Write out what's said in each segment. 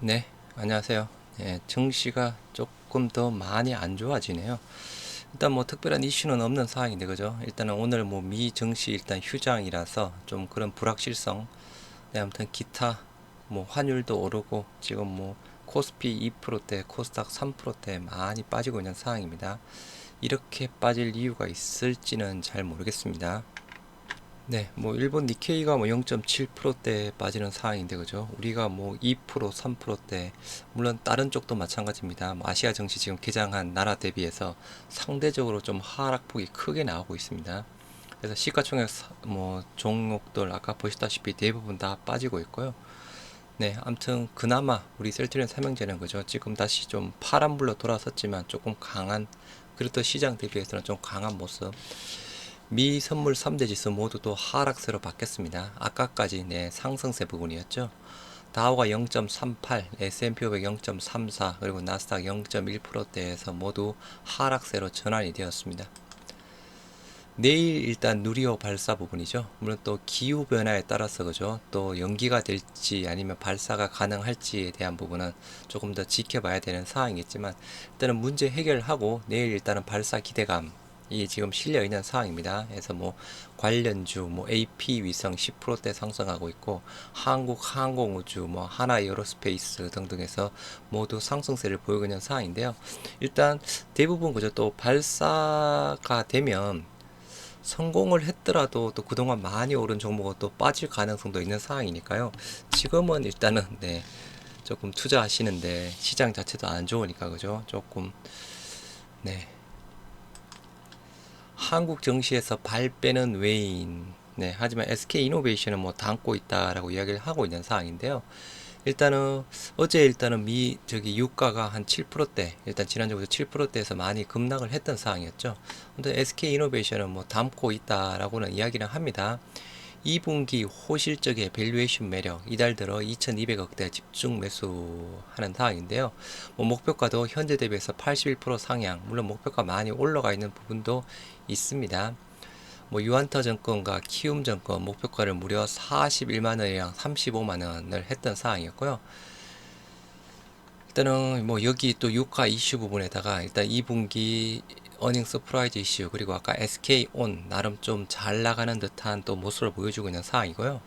네, 안녕하세요. 예, 증시가 조금 더 많이 안 좋아지네요. 일단 뭐 특별한 이슈는 없는 상황인데 그죠? 일단은 오늘 뭐 미 증시 일단 휴장이라서 좀 그런 불확실성. 네, 아무튼 기타 뭐 환율도 오르고 지금 뭐 코스피 2%대, 코스닥 3%대 많이 빠지고 있는 상황입니다. 이렇게 빠질 이유가 있을지는 잘 모르겠습니다. 네, 뭐 일본 니케이가 뭐 0.7%대 빠지는 상황인데 그죠? 우리가 뭐 2%, 3%대 물론 다른 쪽도 마찬가지입니다. 뭐 아시아 증시 지금 개장한 나라 대비해서 상대적으로 좀 하락폭이 크게 나오고 있습니다. 그래서 시가총액 뭐 종목들 아까 보시다시피 대부분 다 빠지고 있고요. 네, 아무튼 그나마 우리 셀트리온 삼형제는 그죠? 지금 다시 좀 파란불로 돌아섰지만 조금 강한 그렇듯 시장 대비해서는 좀 강한 모습. 미 선물 3대 지수 모두 또 하락세로 바뀌었습니다. 아까까지 네, 상승세 부분이었죠. 다우가 0.38, S&P 500 0.34, 그리고 나스닥 0.1%대에서 모두 하락세로 전환이 되었습니다. 내일 일단 누리호 발사 부분이죠. 물론 또 기후 변화에 따라서 그죠. 또 연기가 될지 아니면 발사가 가능할지에 대한 부분은 조금 더 지켜봐야 되는 상황이겠지만 일단은 문제 해결하고 내일 일단은 발사 기대감 이 지금 실려 있는 상황입니다. 그래서 뭐 관련주 뭐 AP 위성 10%대 상승하고 있고 한국 항공우주 뭐 하나 에어로스페이스 등등에서 모두 상승세를 보이고 있는 상황인데요. 일단 대부분 그죠. 또 발사가 되면 성공을 했더라도 또 그동안 많이 오른 종목은 또 빠질 가능성도 있는 상황이니까요. 지금은 일단은 네, 조금 투자하시는데 시장 자체도 안 좋으니까 그죠? 조금 네. 한국 증시에서 발 빼는 외인 네, 하지만 SK이노베이션은 뭐 담고 있다라고 이야기를 하고 있는 상황인데요. 일단은 어제 일단은 미 저기 유가가 한 7%대 일단 지난주부터 7%대에서 많이 급락을 했던 상황이었죠. 근데 SK이노베이션은 뭐 담고 있다라고는 이야기를 합니다. 2분기 호실적의 밸류에이션 매력 이달 들어 2200억대 집중 매수하는 상황인데요. 뭐 목표가도 현재 대비해서 81% 상향 물론 목표가 많이 올라가 있는 부분도 있습니다. 뭐 유한터 증권과 키움 증권 목표가를 무려 41만 원이랑 35만 원을 했던 상황이었고요. 일단은 뭐 여기 또 유가 이슈 부분에다가 일단 2분기 어닝 서프라이즈 이슈 그리고 아까 SK온 나름 좀 잘 나가는 듯한 또 모습을 보여주고 있는 상황이고요.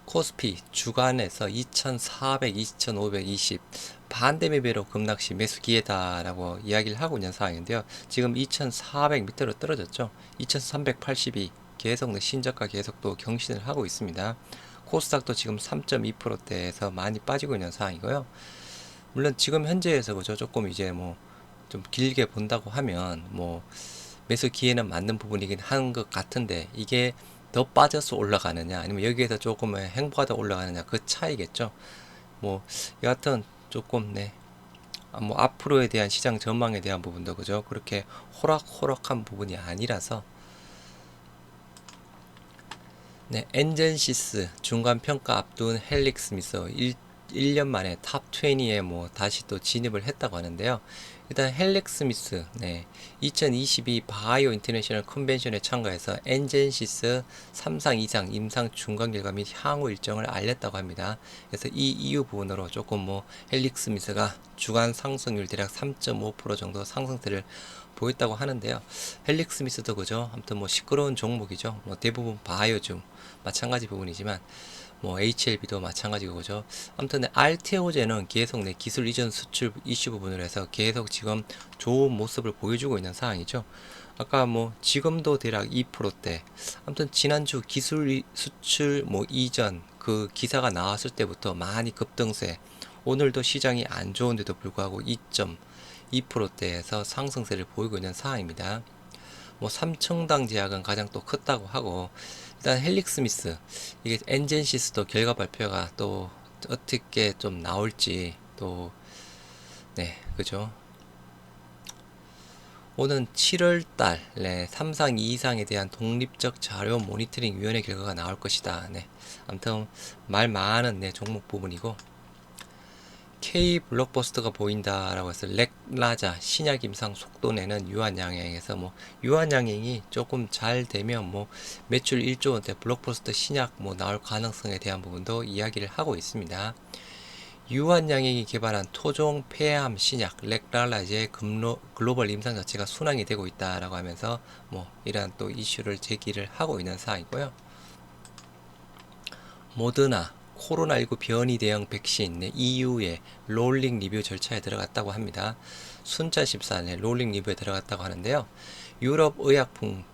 코스피 주간에서 2400, 2520 반대 매매로 급락시 매수 기회다라고 이야기를 하고 있는 상황인데요. 지금 2400 밑으로 떨어졌죠. 2382 계속 신저가 계속 또 경신을 하고 있습니다. 코스닥도 지금 3.2%대에서 많이 빠지고 있는 상황이고요. 물론 지금 현재에서 그죠 조금 이제 뭐 좀 길게 본다고 하면 뭐 매수 기회는 맞는 부분이긴 한 것 같은데 이게 더 빠져서 올라가느냐 아니면 여기에서 조금 행보가 더 올라가느냐 그 차이겠죠. 뭐 여하튼 조금 네. 뭐 앞으로에 대한 시장 전망에 대한 부분도 그죠 그렇게 호락호락한 부분이 아니라서 네, 엔젠시스 중간 평가 앞둔 헬릭 스미스 1년 만에 탑 20에 뭐 다시 또 진입을 했다고 하는데요. 일단 헬릭 스미스 네, 2022 바이오 인터내셔널 컨벤션에 참가해서 엔젠시스 3상 이상 임상 중간 결과 및 향후 일정을 알렸다고 합니다. 그래서 이 이유 부분으로 조금 뭐 헬릭 스미스가 주간 상승률 대략 3.5% 정도 상승세를 보였다고 하는데요. 헬릭 스미스도 그죠. 아무튼 뭐 시끄러운 종목이죠. 뭐 대부분 바이오중 마찬가지 부분이지만 뭐 HLB도 마찬가지고 그죠. 아무튼 RTO제는 계속 내 기술 이전 수출 이슈 부분을 해서 계속 지금 좋은 모습을 보여주고 있는 상황이죠. 아까 뭐 지금도 대략 2%대. 아무튼 지난주 기술 수출 뭐 이전 그 기사가 나왔을 때부터 많이 급등세. 오늘도 시장이 안 좋은데도 불구하고 2.2%대에서 상승세를 보이고 있는 상황입니다. 뭐 삼청당 제약은 가장 또 컸다고 하고 일단 헬릭 스미스 이게 엔젠시스도 결과 발표가 또 어떻게 좀 나올지 또 네 그죠 오는 7월달 네, 3상 2상에 대한 독립적 자료 모니터링 위원회 결과가 나올 것이다. 네 아무튼 말 많은 네 종목 부분이고 K 블록버스터가 보인다라고 해서 렉라자 신약 임상 속도 내는 유한양행에서 뭐 유한양행이 조금 잘 되면 뭐 매출 1조 원대 블록버스터 신약 뭐 나올 가능성에 대한 부분도 이야기를 하고 있습니다. 유한양행이 개발한 토종 폐암 신약 렉랄라제의 글로벌 임상 자체가 순항이 되고 있다라고 하면서 뭐 이러한 또 이슈를 제기를 하고 있는 사항이고요. 모더나 코로나19 변이 대응 백신 EU의 롤링 리뷰 절차에 들어갔다고 합니다. 순차 14일 롤링 리뷰에 들어갔다고 하는데요. 유럽 의약품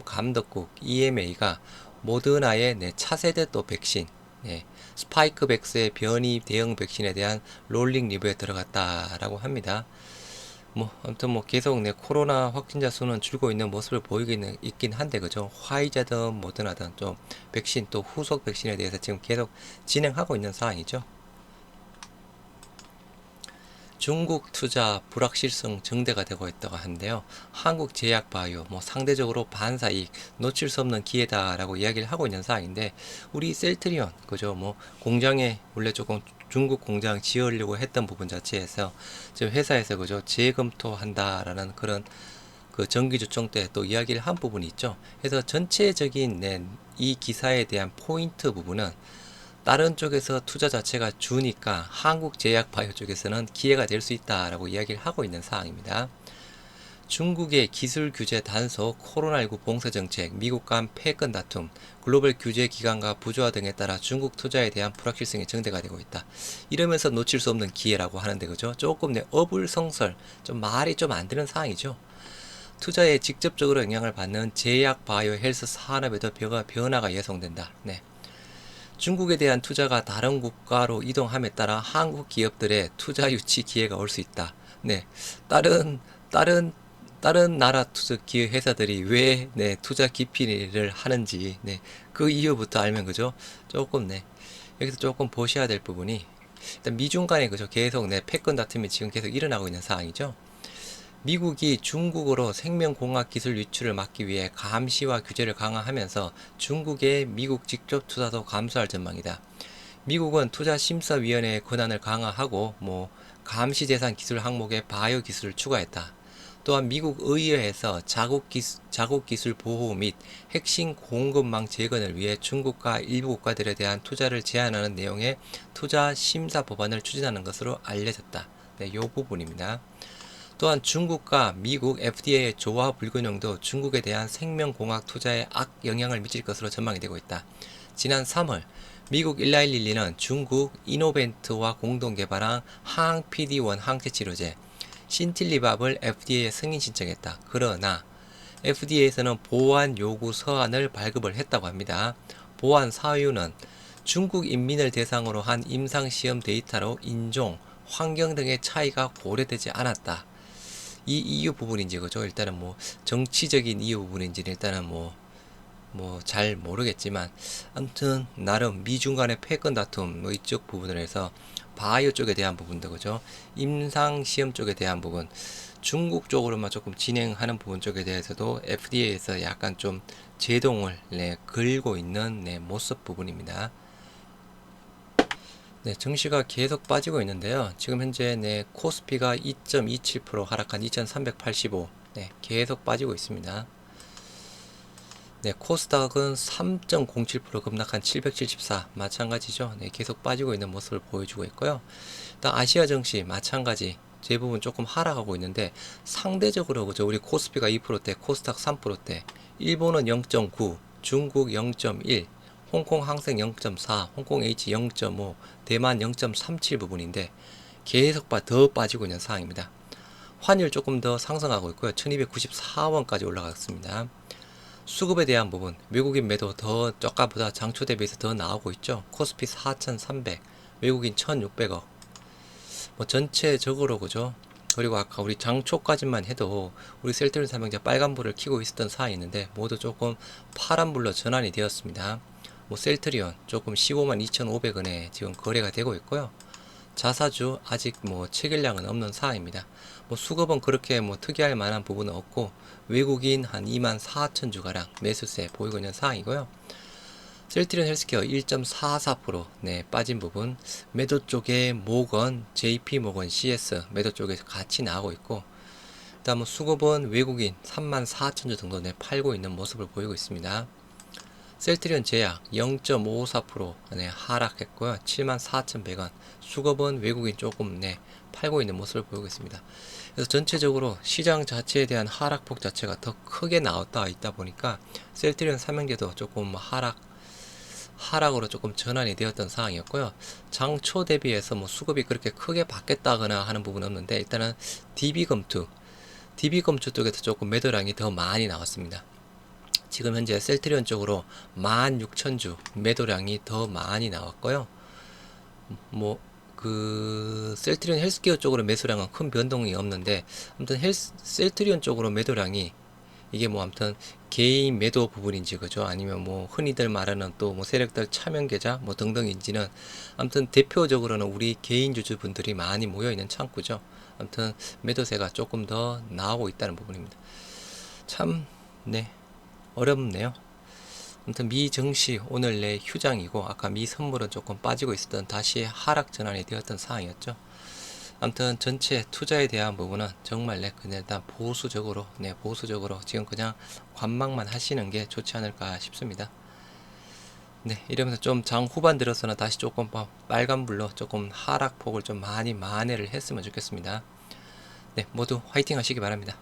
감독국 EMA가 모더나의 차세대 또 백신 스파이크백스의 변이 대응 백신에 대한 롤링 리뷰에 들어갔다라고 합니다. 뭐 아무튼 뭐 계속 코로나 확진자 수는 줄고 있는 모습을 보이기는 있긴 한데 그죠. 화이자든 모더나든 좀 백신 또 후속 백신에 대해서 지금 계속 진행하고 있는 상황이죠. 중국 투자 불확실성 증대가 되고 있다고 하는데요. 한국 제약바이오 상대적으로 반사이익 놓칠 수 없는 기회다라고 이야기를 하고 있는 상황인데 우리 셀트리온 그죠 공장에 원래 조금 중국 공장 지으려고 했던 부분 자체에서 지금 회사에서 그죠 재검토한다라는 그런 그 정기조정 때 또 이야기를 한 부분이 있죠. 그래서 전체적인 이 기사에 대한 포인트 부분은 다른 쪽에서 투자 자체가 주니까 한국제약바이오 쪽에서는 기회가 될 수 있다라고 이야기를 하고 있는 사항입니다. 중국의 기술 규제 단속, 코로나19 봉쇄 정책, 미국 간 패권 다툼, 글로벌 규제 기관과 부조화 등에 따라 중국 투자에 대한 불확실성이 증대가 되고 있다. 이러면서 놓칠 수 없는 기회라고 하는데 그죠? 조금 어불성설, 좀 말이 좀 안 되는 상황이죠. 투자에 직접적으로 영향을 받는 제약 바이오 헬스 산업에도 변화가 예상된다. 중국에 대한 투자가 다른 국가로 이동함에 따라 한국 기업들의 투자 유치 기회가 올 수 있다. 다른 다른 다른 나라 투자 기업 회사들이 왜 투자 기피를 하는지 그 이유부터 알면 그죠? 조금 여기서 조금 보셔야 될 부분이 일단 미중 간에 그죠? 계속 패권 다툼이 지금 계속 일어나고 있는 상황이죠. 미국이 중국으로 생명공학 기술 유출을 막기 위해 감시와 규제를 강화하면서 중국의 미국 직접 투자도 감소할 전망이다. 미국은 투자심사위원회의 권한을 강화하고 감시 대상 기술 항목에 바이오 기술을 추가했다. 또한 미국 의회에서 자국 기술 보호 및 핵심 공급망 재건을 위해 중국과 일부 국가들에 대한 투자를 제한하는 내용의 투자 심사 법안을 추진하는 것으로 알려졌다. 이 부분입니다. 또한 중국과 미국 FDA의 조화 불균형도 중국에 대한 생명공학 투자에 악영향을 미칠 것으로 전망이 되고 있다. 지난 3월 미국 일라일릴리는 중국 이노벤트와 공동 개발한 항 PD-1 항체치료제 신틸리밥을 FDA에 승인 신청했다. 그러나 FDA에서는 보완 요구 서한을 발급을 했다고 합니다. 보완 사유는 중국 인민을 대상으로 한 임상시험 데이터로 인종, 환경 등의 차이가 고려되지 않았다. 이 이유 부분인지 그죠? 일단은 정치적인 이유 부분인지는 일단은 잘 모르겠지만 아무튼 나름 미중 간의 패권 다툼 이쪽 부분을 해서 바이오 쪽에 대한 부분도 그죠? 임상 시험 쪽에 대한 부분 중국 쪽으로만 조금 진행하는 부분 쪽에 대해서도 FDA에서 약간 좀 제동을 걸고 있는 모습 부분입니다. 증시가 계속 빠지고 있는데요. 지금 현재 코스피가 2.27% 하락한 2385 계속 빠지고 있습니다. 코스닥은 3.07% 급락한 774 마찬가지죠. 계속 빠지고 있는 모습을 보여주고 있고요. 일단 아시아 증시 마찬가지 대부분 조금 하락하고 있는데 상대적으로 그죠. 우리 코스피가 2%대, 코스닥 3%대, 일본은 0.9, 중국 0.1, 홍콩 항생 0.4, 홍콩 H 0.5, 대만 0.37 부분인데 계속 더 빠지고 있는 상황입니다. 환율 조금 더 상승하고 있고요. 1294원까지 올라갔습니다. 수급에 대한 부분 외국인 매도 더 저가보다 장초 대비해서 더 나오고 있죠. 코스피 4300, 외국인 1600억. 전체적으로 그죠. 그리고 아까 우리 장초까지만 해도 우리 셀트리온 삼형제 빨간불을 켜고 있었던 사항이 있는데 모두 조금 파란불로 전환이 되었습니다. 셀트리온 조금 15만 2,500원에 지금 거래가 되고 있고요. 자사주 아직 체결량은 없는 상황입니다. 수급은 그렇게 특이할 만한 부분은 없고 외국인 한 2만 4천 주가량 매수세 보이고 있는 상황이고요. 셀트리온 헬스케어 1.44% 빠진 부분 매도 쪽에 모건, JP모건, CS 매도 쪽에서 같이 나오고 있고 다음 수급은 외국인 3만 4천 주 정도 팔고 있는 모습을 보이고 있습니다. 셀트리온 제약 0.54% 네, 하락했고요. 74,100원. 수급은 외국인 조금 네, 팔고 있는 모습을 보이고 있습니다. 그래서 전체적으로 시장 자체에 대한 하락폭 자체가 더 크게 나왔다 있다 보니까 셀트리온 삼형제도 조금 하락으로 조금 전환이 되었던 상황이었고요. 장초 대비해서 뭐 수급이 그렇게 크게 바뀌었다거나 하는 부분은 없는데 일단은 DB검투 쪽에서 조금 매도량이 더 많이 나왔습니다. 지금 현재 셀트리온 쪽으로 16,000주 매도량이 더 많이 나왔고요. 뭐 셀트리온 헬스케어 쪽으로 매수량은 큰 변동이 없는데 아무튼 셀트리온 쪽으로 매도량이 이게 뭐 아무튼 개인 매도 부분인지 그죠? 아니면 뭐 흔히들 말하는 또 뭐 세력들 차명 계좌 뭐 등등인지는 아무튼 대표적으로는 우리 개인 주주분들이 많이 모여 있는 창구죠. 아무튼 매도세가 조금 더 나오고 있다는 부분입니다. 참 네, 어렵네요. 아무튼 미 증시 오늘 내 휴장이고 아까 미 선물은 조금 빠지고 있었던 다시 하락 전환이 되었던 상황이었죠. 아무튼 전체 투자에 대한 부분은 정말 그냥 일단 보수적으로 지금 그냥 관망만 하시는 게 좋지 않을까 싶습니다. 네, 이러면서 좀 장 후반 들어서는 다시 조금 빨간불로 조금 하락폭을 좀 많이 만회를 했으면 좋겠습니다. 네, 모두 화이팅 하시기 바랍니다.